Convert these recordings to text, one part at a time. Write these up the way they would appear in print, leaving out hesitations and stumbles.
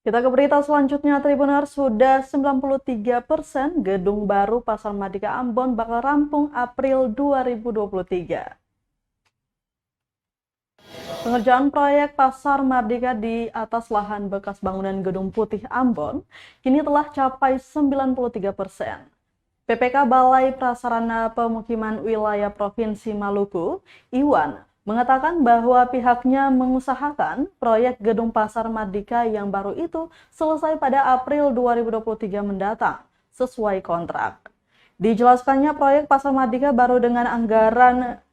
Kita ke berita selanjutnya, Tribuners, sudah 93% gedung baru Pasar Mardika Ambon bakal rampung April 2023. Pengerjaan proyek Pasar Mardika di atas lahan bekas bangunan Gedung Putih Ambon kini telah capai 93%. PPK Balai Prasarana Pemukiman Wilayah Provinsi Maluku, Iwan, mengatakan bahwa pihaknya mengusahakan proyek Gedung Pasar Mardika yang baru itu selesai pada April 2023 mendatang, sesuai kontrak. Dijelaskannya proyek Pasar Mardika baru dengan anggaran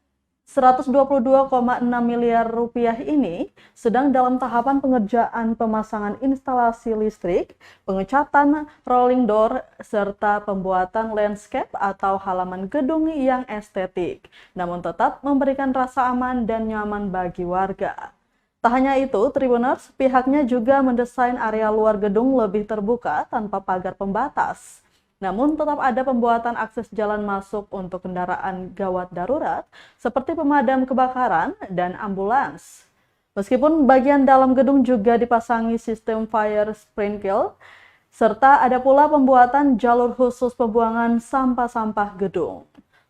122,6 miliar rupiah ini sedang dalam tahapan pengerjaan pemasangan instalasi listrik, pengecatan rolling door, serta pembuatan landscape atau halaman gedung yang estetik, namun tetap memberikan rasa aman dan nyaman bagi warga. Tak hanya itu, Tribuners, pihaknya juga mendesain area luar gedung lebih terbuka tanpa pagar pembatas. Namun tetap ada pembuatan akses jalan masuk untuk kendaraan gawat darurat seperti pemadam kebakaran dan ambulans. Meskipun bagian dalam gedung juga dipasangi sistem fire sprinkler, serta ada pula pembuatan jalur khusus pembuangan sampah-sampah gedung.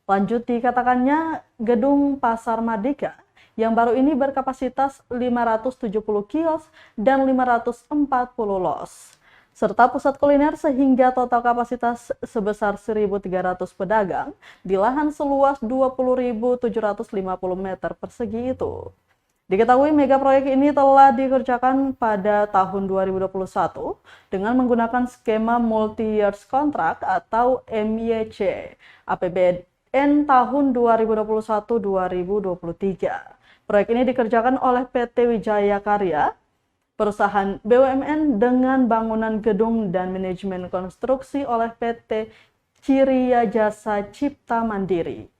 Lanjut dikatakannya, gedung Pasar Mardika yang baru ini berkapasitas 570 kios dan 540 los, serta pusat kuliner sehingga total kapasitas sebesar 1.300 pedagang di lahan seluas 20.750 meter persegi itu. Diketahui mega proyek ini telah dikerjakan pada tahun 2021 dengan menggunakan skema multi-years contract atau MYC APBN tahun 2021-2023. Proyek ini dikerjakan oleh PT Wijaya Karya, perusahaan BUMN dengan bangunan gedung dan manajemen konstruksi oleh PT Ciria Jasa Cipta Mandiri.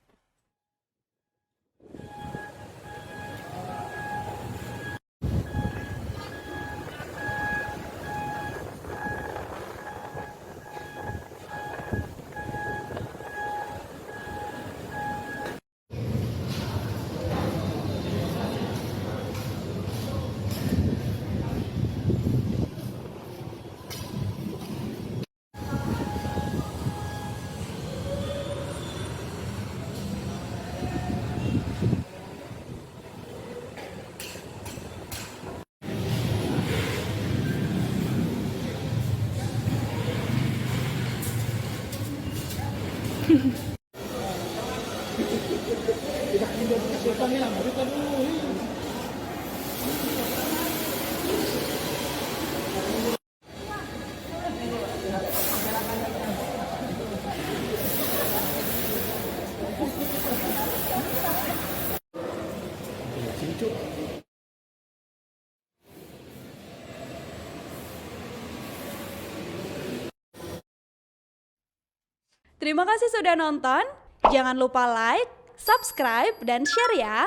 Terima kasih sudah nonton. Jangan lupa like, subscribe, dan share ya.